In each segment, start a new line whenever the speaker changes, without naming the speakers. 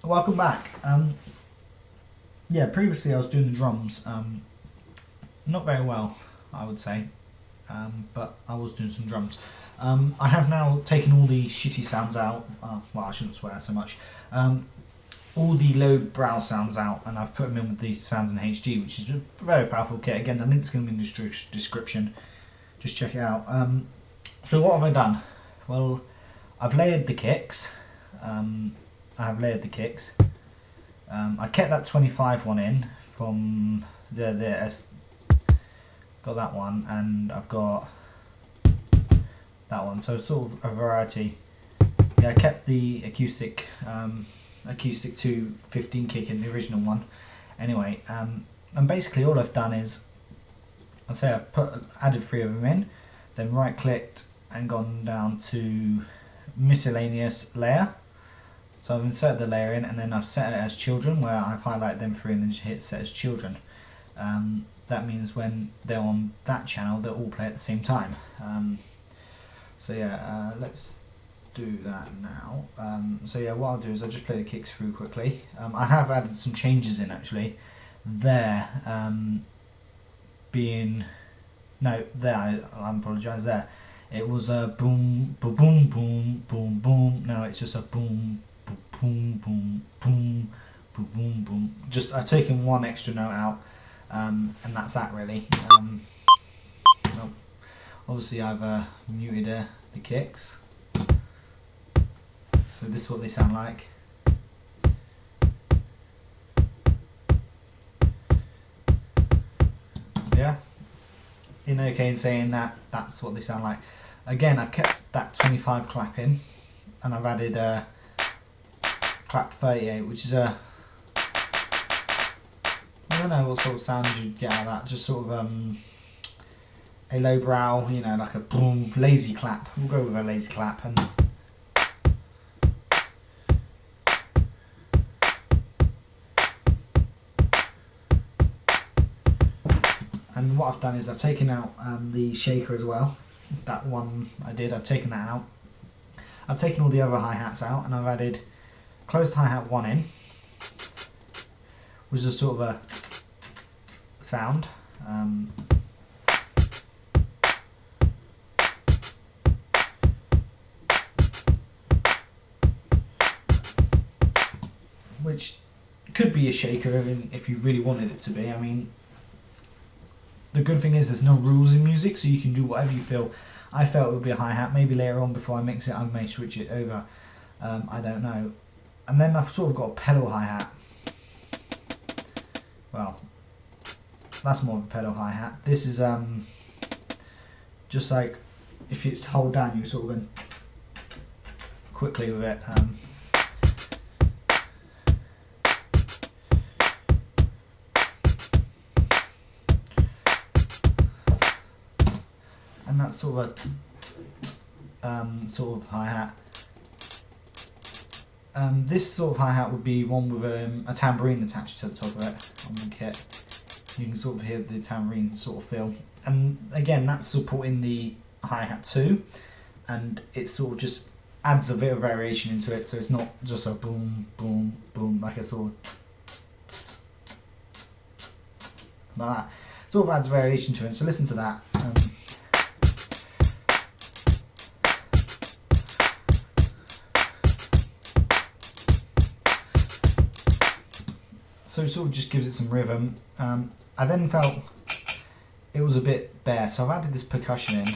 Welcome back. Yeah, previously I was doing the drums. Not very well, I would say, but I was doing some drums. I have now taken all the shitty sounds out. Well, I shouldn't swear so much. All the low brow sounds out, and I've put them in with these sounds in HD, which is a very powerful kit. Again, the link's going to be in the description. Just check it out. So what have I done? Well, I've layered the kicks. I kept that 25 one in from got that one, and I've got that one. So sort of a variety. Yeah, I kept the acoustic 215 kick in the original one. Anyway, and basically all I've done is, I've added 3 of them in, then right clicked and gone down to miscellaneous layer. So I've inserted the layer in, and then I've set it as children, where I've highlighted them 3 and then just hit set as children. That means when they're on that channel, they'll all play at the same time. So yeah, let's do that now. So yeah, what I'll do is I'll just play the kicks through quickly. I have added some changes in actually. I apologise there. It was a boom, boom, boom, boom, boom, boom. Now it's just a boom, boom, boom, boom, boom, boom, boom, boom. Just I've taken one extra note out, and that's that really. Well, obviously I've muted the kicks. So this is what they sound like. Yeah. Okay in saying that that's what they sound like. Again, I've kept that 25 clap in, and I've added clap 38, which is I don't know what sort of sound you'd get out of that. Just sort of a low brow, like a boom, lazy clap. We'll go with a lazy clap. And what I've done is I've taken out the shaker as well. That one I've taken that out. I've taken all the other hi-hats out, and I've added closed hi-hat 1 in, which is sort of a sound. Which could be a shaker if you really wanted it to be. I mean, the good thing is there's no rules in music, so you can do whatever you feel. I felt it would be a hi-hat. Maybe later on before I mix it, I may switch it over. I don't know. And then I've sort of got a pedal hi-hat. Well, that's more of a pedal hi-hat. This is just like if it's hold down, you sort of go quickly with it. And that's sort of hi-hat. This sort of hi-hat would be one with a tambourine attached to the top of it on the kit. You can sort of hear the tambourine sort of feel. And again, that's supporting the hi-hat too, and it sort of just adds a bit of variation into it, so it's not just a boom, boom, boom, like a sort of like that. It sort of adds variation to it, so listen to that. So it sort of just gives it some rhythm. I then felt it was a bit bare, so I've added this percussion in.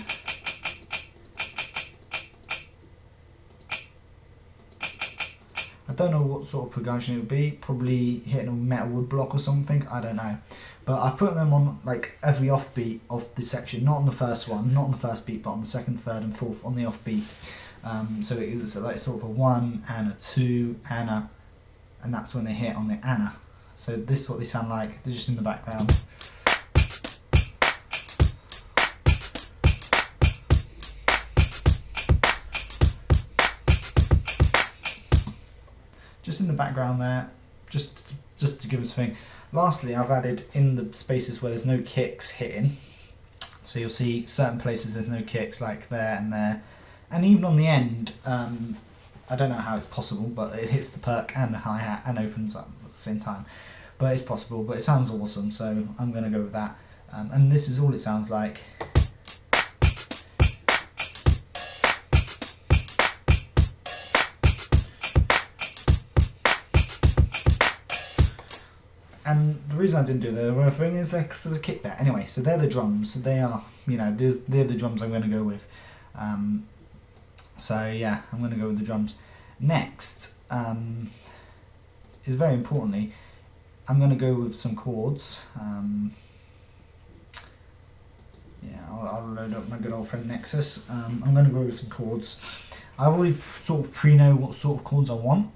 I don't know what sort of percussion it would be, probably hitting a metal wood block or something, I don't know. But I've put them on like every offbeat of the section, not on the first one, not on the first beat, but on the second, third and fourth on the offbeat. So it was like sort of a 1 and a 2 and that's when they hit on the Anna. So this is what they sound like, they're just in the background. Just in the background there, just to give us a thing. Lastly, I've added in the spaces where there's no kicks hitting. So you'll see certain places there's no kicks, like there and there. And even on the end, I don't know how it's possible, but it hits the perk and the hi-hat and opens up at the same time. But it's possible, but it sounds awesome, so I'm going to go with that. And this is all it sounds like. And the reason I didn't do the other thing is because there's a kick there. Anyway, so they're the drums. They are, you know, they're the drums I'm going to go with. So yeah, I'm going to go with the drums. Next, is very importantly, I'm going to go with some chords. Yeah, I'll load up my good old friend Nexus. I'm going to go with some chords. I already sort of pre-know what sort of chords I want.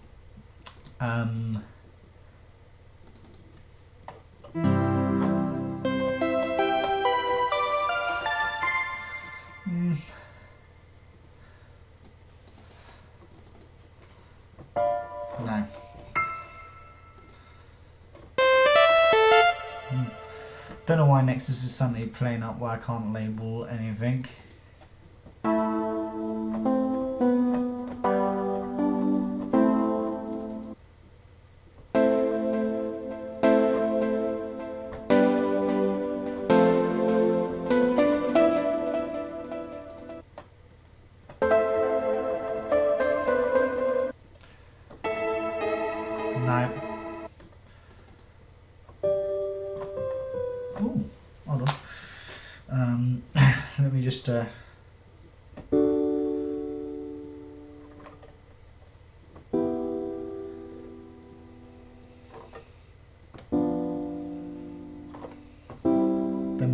No. Don't know why Nexus is suddenly playing up where I can't label anything. No. Ooh, hold on. Let me just then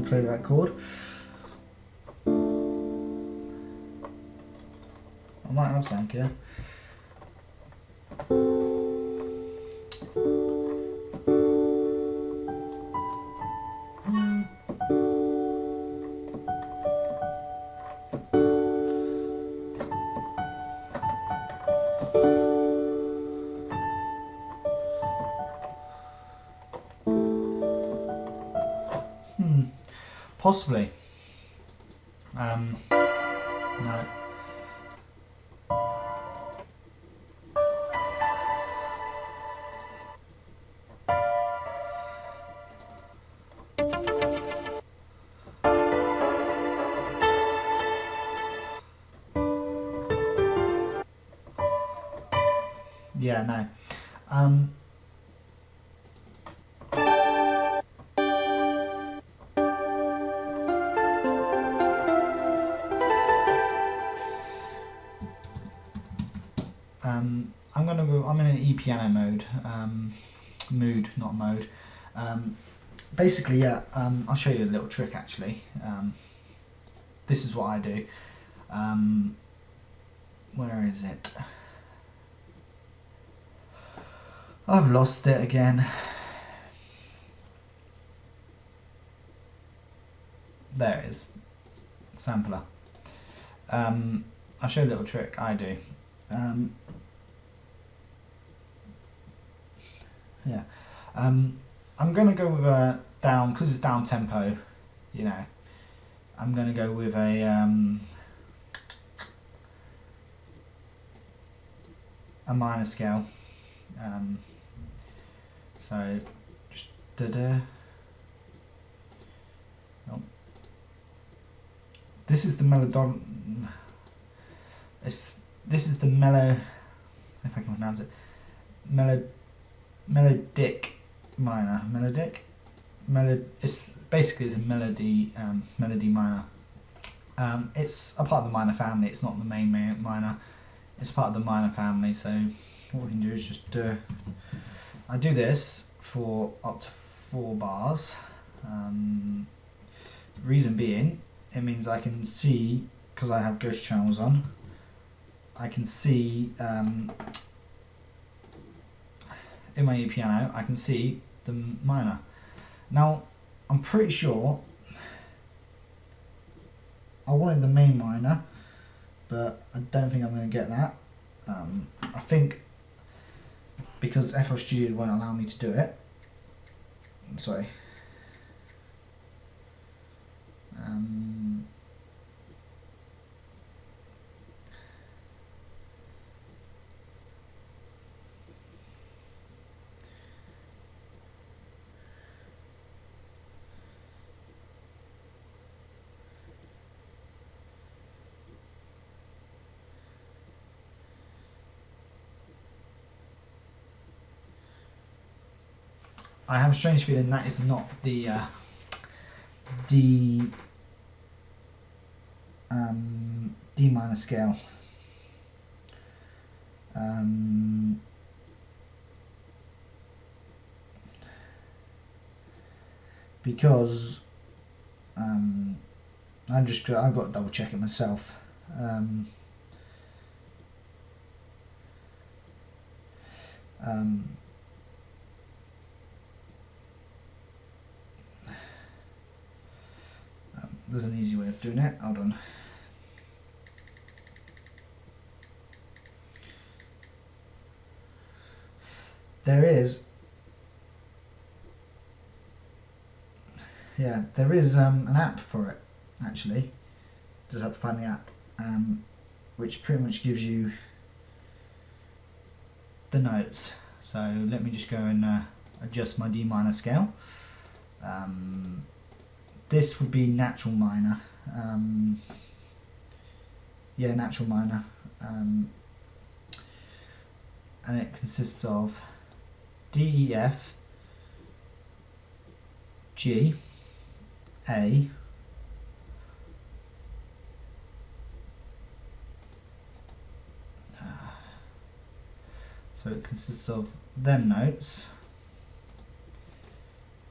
play that chord. I might have something here. Possibly. No. Yeah, no. I'm gonna go. I'm in an E piano mode, mood, not mode. Basically, yeah. I'll show you a little trick actually. This is what I do. Where is it? I've lost it again. There it is. Sampler. I'll show you a little trick I do. Yeah. I'm gonna go with a down, because it's down tempo, you know. I'm gonna go with a minor scale. So just da-da. Oh. This is the this is the mellow, if I can pronounce it, melodic minor. It's basically it's a melody minor. It's a part of the minor family. It's not the main minor. It's part of the minor family. So what we can do is just I do this for up to 4 bars. Reason being, it means I can see, because I have ghost channels on, I can see in my E piano, I can see the minor. Now, I'm pretty sure I wanted the main minor, but I don't think I'm going to get that. I think because FL Studio won't allow me to do it. Sorry. I have a strange feeling that is not the D D minor scale. Because I've got to double check it myself. There's an easy way of doing it. Hold on. There is, yeah, there is an app for it actually. Just have to find the app, which pretty much gives you the notes. So let me just go and adjust my D minor scale. This would be natural minor. Yeah, natural minor. And it consists of D, E, F, G, A, so it consists of them notes,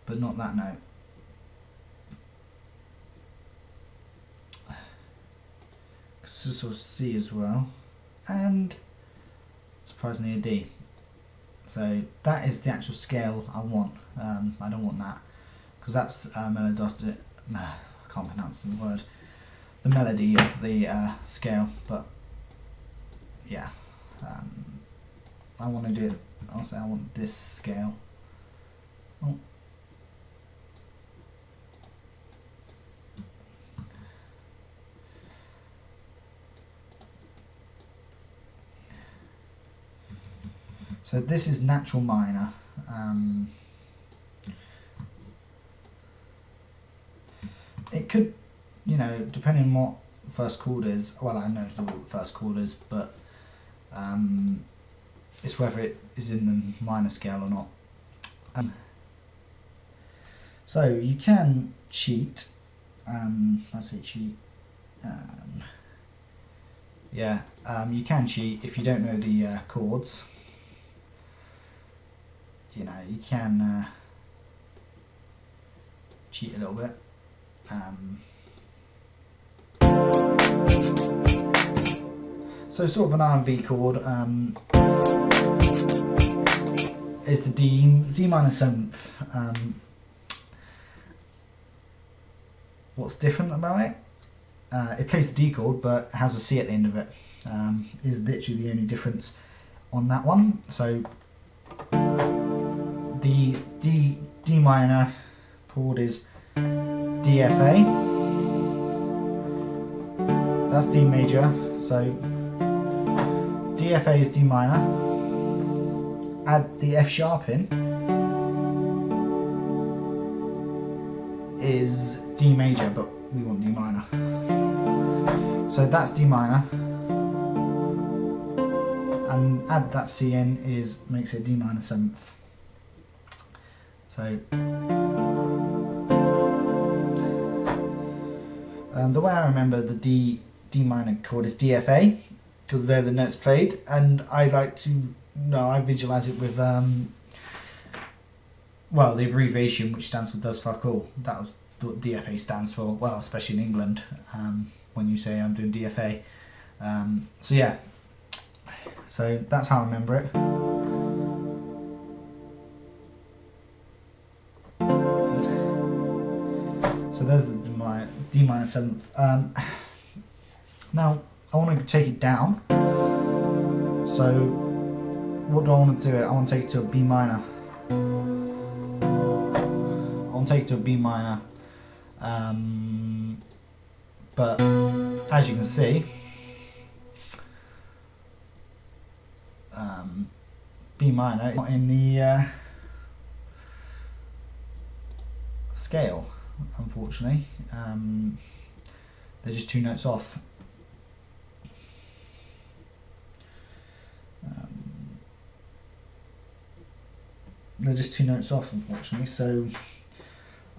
but not that note. Consists of C as well, and surprisingly a D. So that is the actual scale I want. I don't want that, because that's melodic. I can't pronounce the word. The melody of the scale, but yeah. I want to do. Also, I want this scale. Oh. So this is natural minor. It could, you know, depending on what the first chord is. Well, I know what the first chord is, but it's whether it is in the minor scale or not. So you can cheat. I say cheat. Yeah, you can cheat if you don't know the chords. You know, you can cheat a little bit. So sort of an R&B chord is the D minor 7th. What's different about it? It plays the D chord but has a C at the end of it. Is literally the only difference on that one. So the D minor chord is DFA. That's D major. So DFA is D minor. Add the F sharp in is D major, but we want D minor. So that's D minor. And add that C in makes it D minor 7th. So the way I remember the D minor chord is DFA, because they're the notes played, and I like to I visualize it with well, the abbreviation, which stands for does fuck all. That was what DFA stands for. Well, especially in England, when you say I'm doing DFA. So yeah, so that's how I remember it. So there's the D minor 7th. Now I want to take it down. So what do I want to do? I want to take it to a B minor. I want to take it to a B minor. But as you can see, B minor is not in the scale, unfortunately. They're just 2 notes off. they're just 2 notes off, unfortunately. So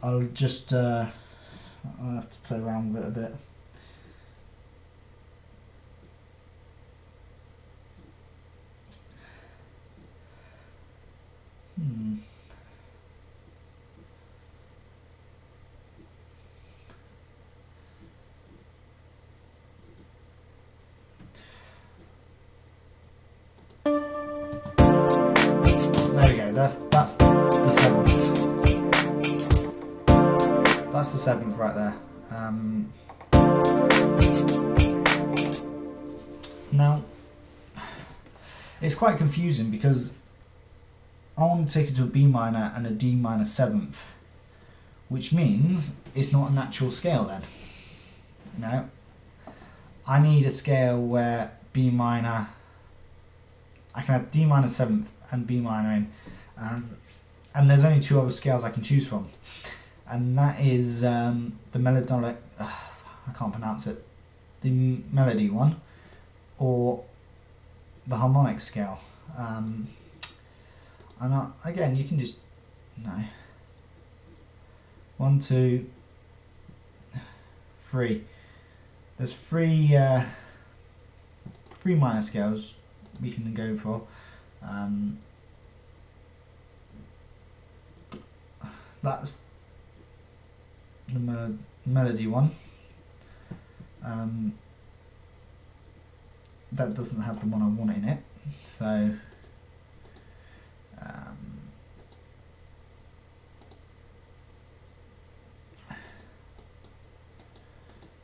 I'll just I'll have to play around with it a bit. There we go. That's the 7th. That's the 7th right there. Now it's quite confusing because I want to take it to a B minor and a D minor 7th, which means it's not a natural scale then. No, I need a scale where B minor, I can have D minor 7th and B minor in, and there's only 2 other scales I can choose from, and that is the melodic, I can't pronounce it, the melody one, or the harmonic scale. And again, you can just, no, 1, 2, 3. There's 3 minor scales we can go for. That's the melody one. That doesn't have the one I want in it, so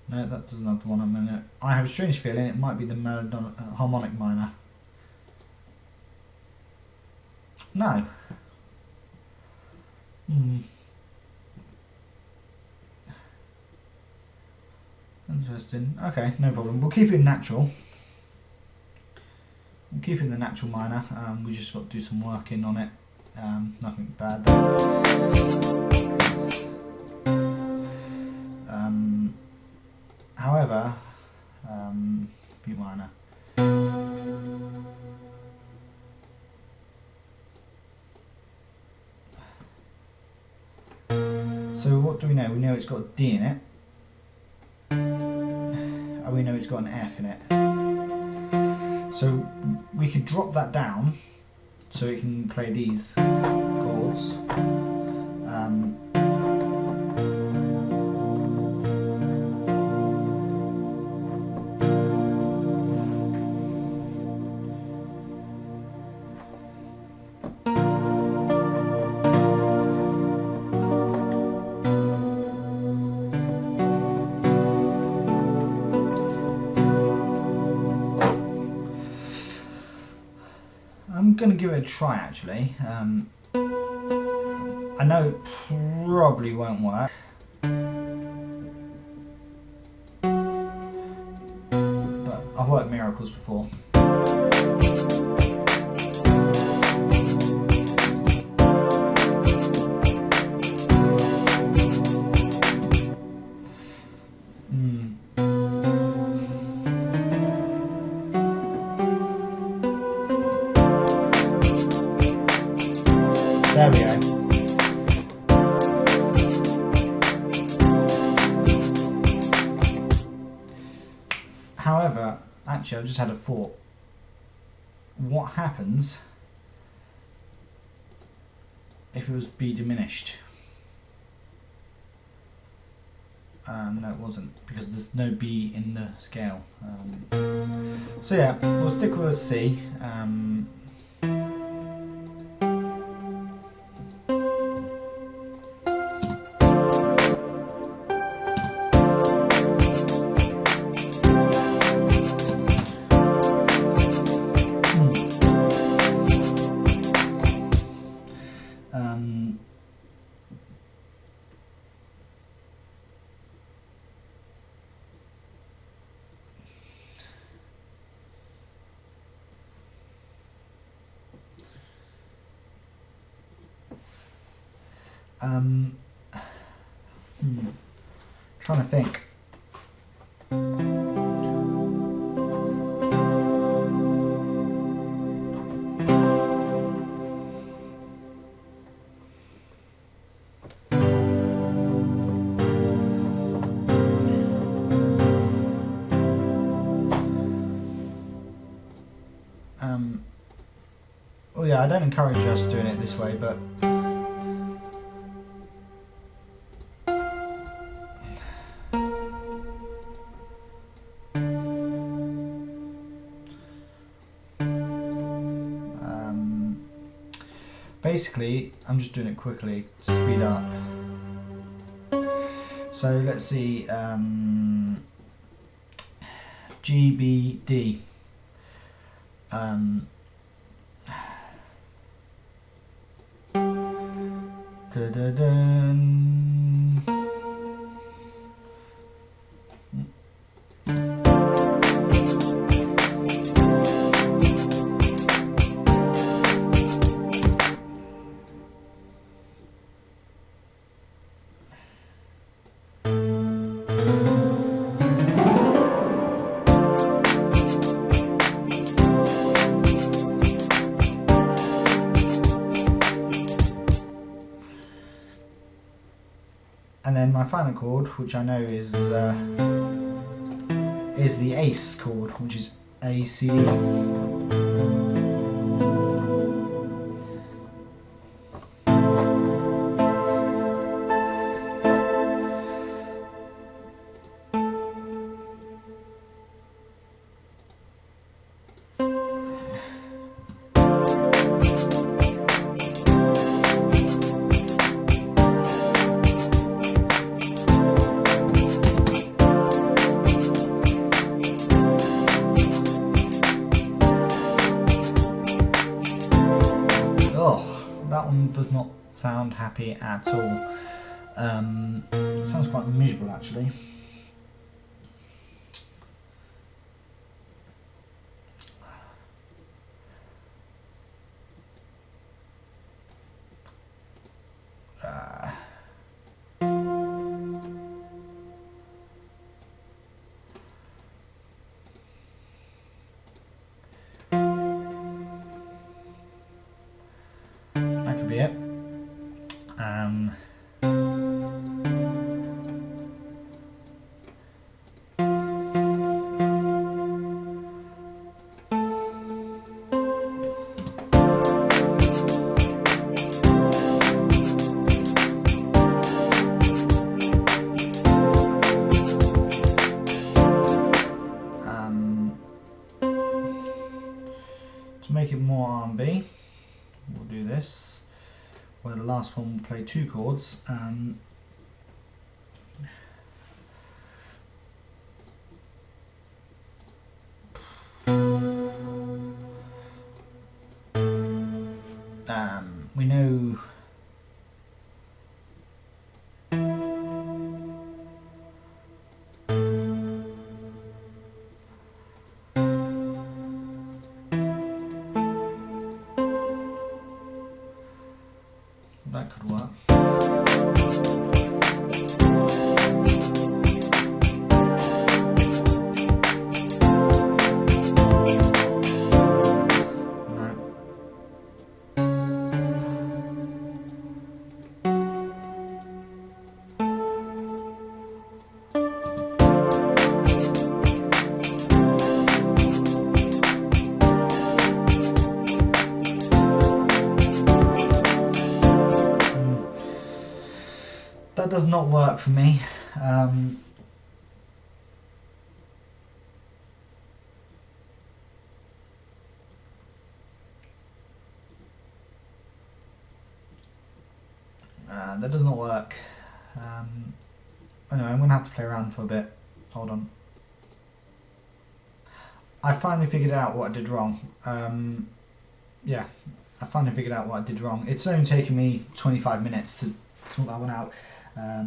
no, that doesn't have the one I'm in it. I have a strange feeling it might be the harmonic minor. No. Interesting. Okay, no problem. We'll keep it natural. We'll keep it in the natural minor. We just got to do some working on it. Nothing bad. However, B minor. So what do we know? We know it's got a D in it. And we know it's got an F in it. So we could drop that down so it can play these chords. I'm going to give it a try actually. I know it probably won't work. But I've worked miracles before. There we go. However, actually I've just had a thought. What happens if it was B diminished? No, it wasn't, because there's no B in the scale. So yeah, we'll stick with a C. Trying to think. yeah, I don't encourage us doing it this way, but basically, I'm just doing it quickly to speed up. So let's see, GBD. And then my final chord, which I know is the ace chord, which is A, C, D. That one does not sound happy at all. It sounds quite miserable actually. That could be it. To make it more R&B, we'll do this, where the last one will play two chords. We know that could work. That does not work for me. That does not work. Anyway, I'm going to have to play around for a bit. Hold on. I finally figured out what I did wrong. Yeah, I finally figured out what I did wrong. It's only taken me 25 minutes to sort that one out.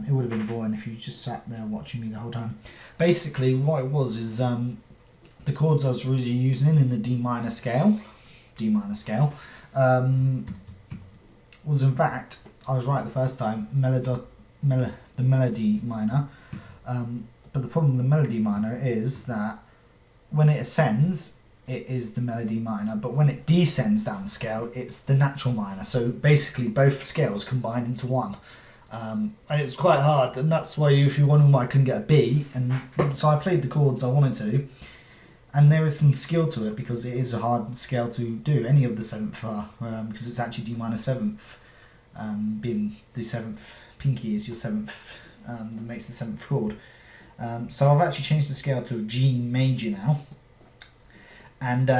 It would have been boring if you just sat there watching me the whole time. Basically, what it was is the chords I was originally using in the D minor scale, was in fact, I was right the first time, the melody minor. But the problem with the melody minor is that when it ascends, it is the melody minor, but when it descends down the scale, it's the natural minor. So basically, both scales combine into one. And it's quite hard, and that's why if you wonder why I couldn't get a B, and so I played the chords I wanted to, And there is some skill to it because it is a hard scale to do, any of the 7th bar, because it's actually D minor 7th, being the 7th pinky is your 7th, that makes the 7th chord. So I've actually changed the scale to a G major now, and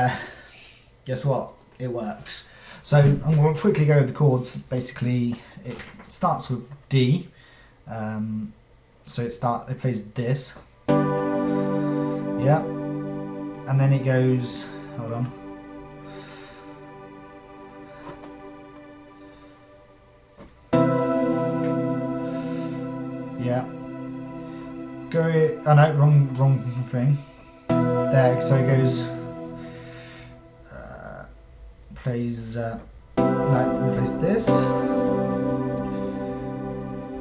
guess what? It works. So I'm going to quickly go over the chords. Basically, it starts with D. So it plays this. Yeah. And then it goes, hold on. Yeah. Go, oh no, wrong thing. There, so it goes, plays, no, it plays this.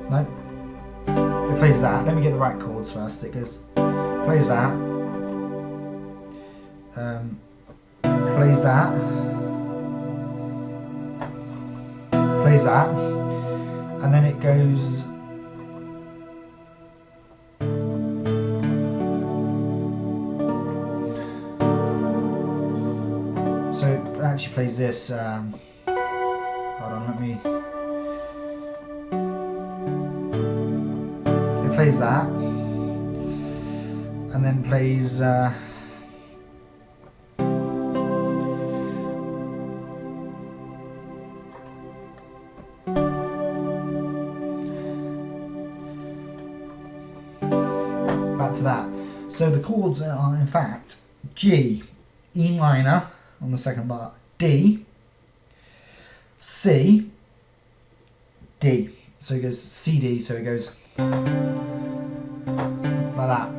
No, it plays that. Let me get the right chords first. It goes, plays that. Plays that, plays that, and then it goes, so it actually plays this, hold on, it plays that, and then plays, back to that. So the chords are in fact G, E minor on the second bar, D, C, D. So it goes C, D, so it goes like that.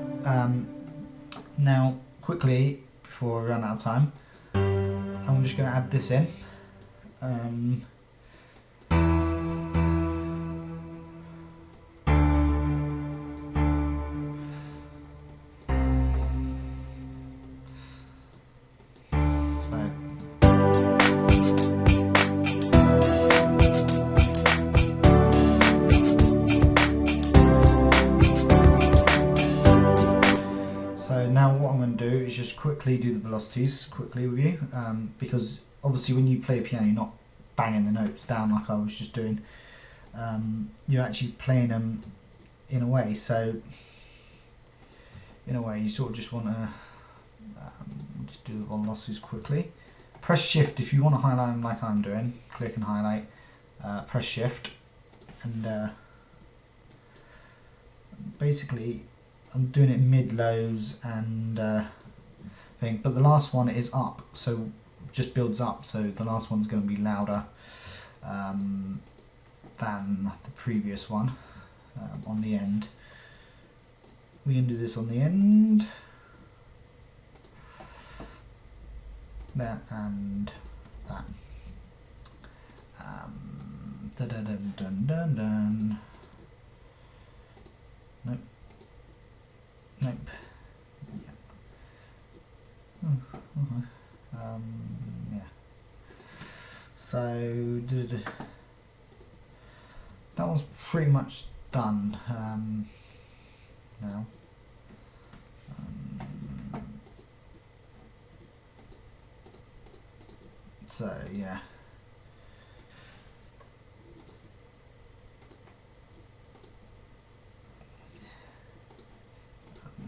Now quickly, before I run out of time, I'm just going to add this in. Now what I'm going to do is just quickly do the velocities quickly with you, because obviously when you play a piano you're not banging the notes down like I was just doing, you're actually playing them in a way, so in a way you sort of just want to just do the velocities quickly. Press shift if you want to highlight them like I'm doing, click and highlight, press shift, and basically I'm doing it mid-lows and thing, but the last one is up, so just builds up, so the last one's going to be louder than the previous one on the end. We can do this on the end, there and that. Dun dun dun dun dun dun. Nope. Nope. Yeah. Yeah. So that was pretty much done now. So yeah.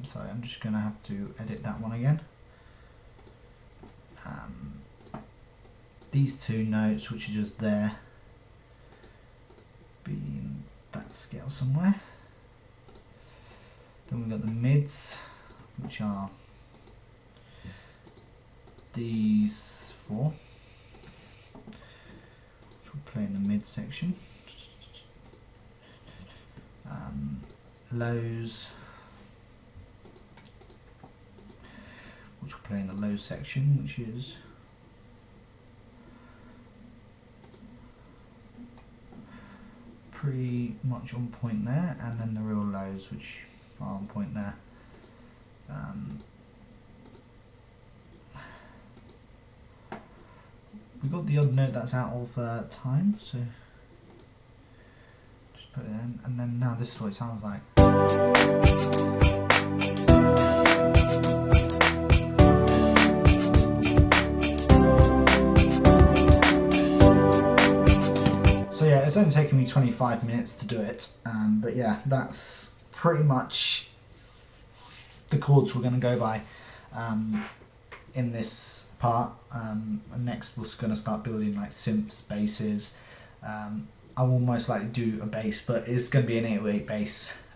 Sorry, I'm just going to have to edit that one again. These two notes, which are just there, be in that scale somewhere. Then we've got the mids, which are these four, which will play in the mid section. Lows, which will play in the low section, which is pretty much on point there, and then the real lows, which are on point there. We got the odd note that's out of time, so just put it in, and then now this is what it sounds like. only taken me 25 minutes to do it, but yeah, that's pretty much the chords we're going to go by in this part. And next we're going to start building like synths, basses. I will most likely do a bass, but it's going to be an 808 bass,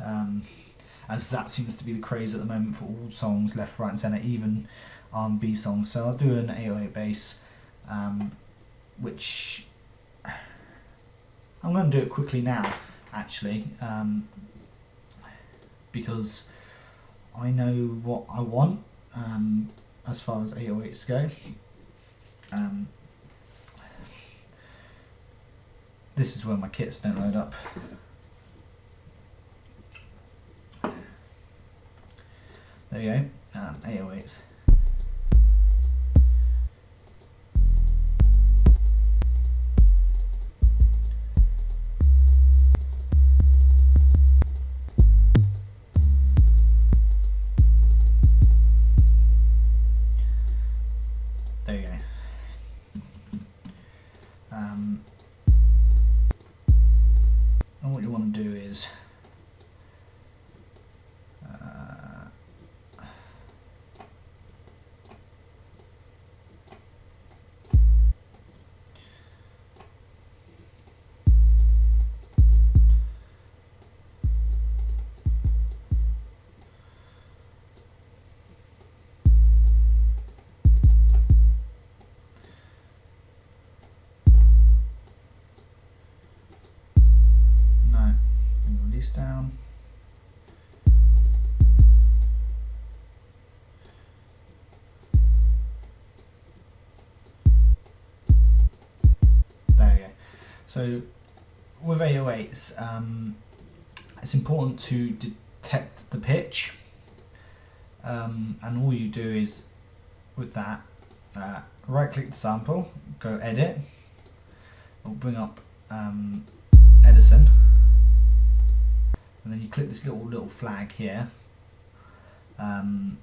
as that seems to be the craze at the moment for all songs, left, right and centre, even R&B songs. So I'll do an 808 bass, which I'm going to do it quickly now, actually, because I know what I want as far as 808s go. This is where my kits don't load up. There you go, 808s. There you go. And what you want to do is down. There we go. So with 808s, it's important to detect the pitch, and all you do is with that, right click the sample, go edit, or bring up Edison. And then you click this little flag here, and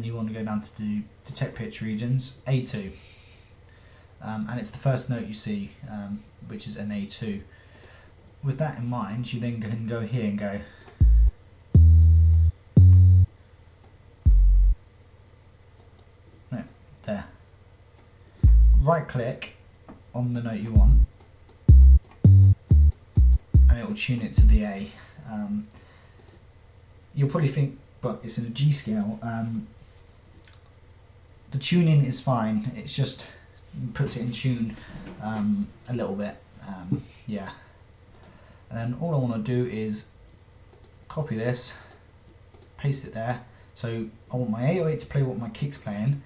you want to go down to the detect pitch regions, A2, and it's the first note you see, which is an A2. With that in mind, you then can go here and go there. Right click on the note you want, and it will tune it to the A. You'll probably think, but it's in a G scale. The tuning is fine, it's just puts it in tune a little bit. Yeah. And then all I want to do is copy this, paste it there. So I want my 808 to play what my kick's playing,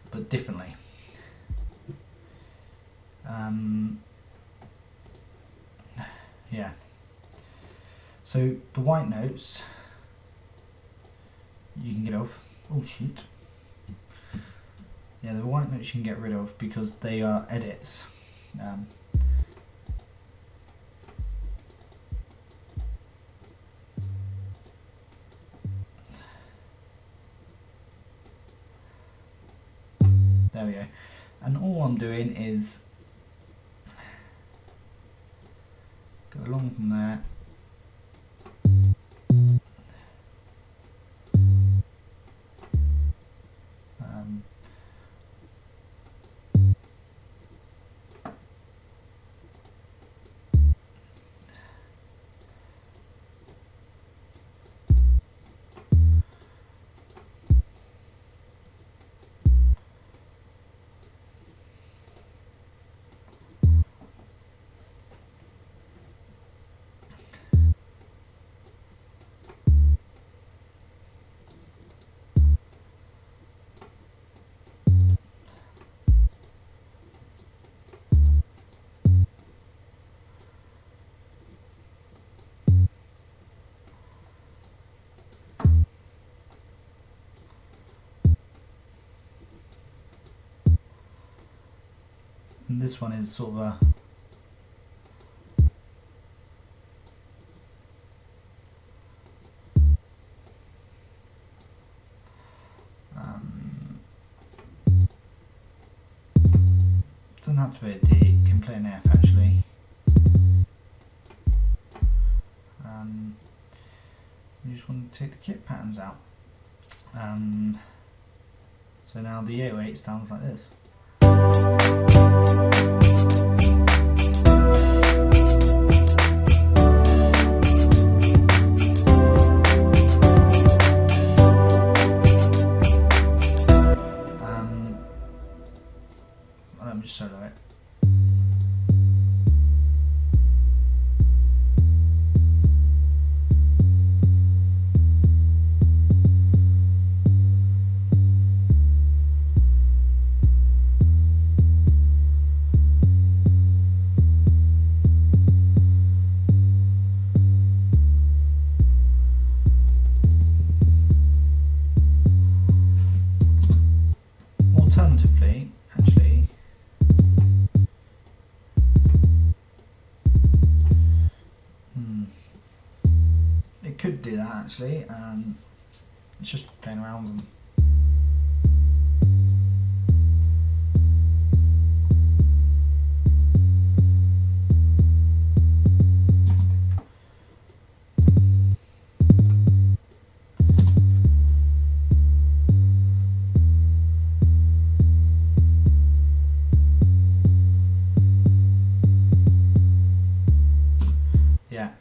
but differently. Yeah. So the white notes you can get off. Oh shoot. Yeah, the white notes you can get rid of because they are edits. There we go. And all I'm doing is go along from there. And this one is sort of a doesn't have to be a D, it can play an F actually. We just want to take the kit patterns out. So now the 808 sounds like this. Let me just solo it. Alternatively, actually, it could do that actually. It's just playing around with them. Yeah,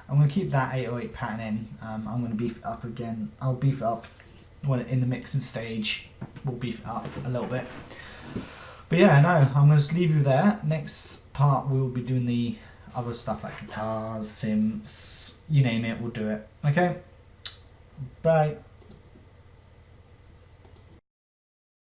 I'm going to keep that 808 pattern in. I'm going to beef it up again. I'll beef it up when in the mixing stage. We'll beef it up a little bit. But yeah, no, I'm going to just leave you there. Next part we will be doing the other stuff like guitars, synths, you name it, we'll do it. Okay? Bye.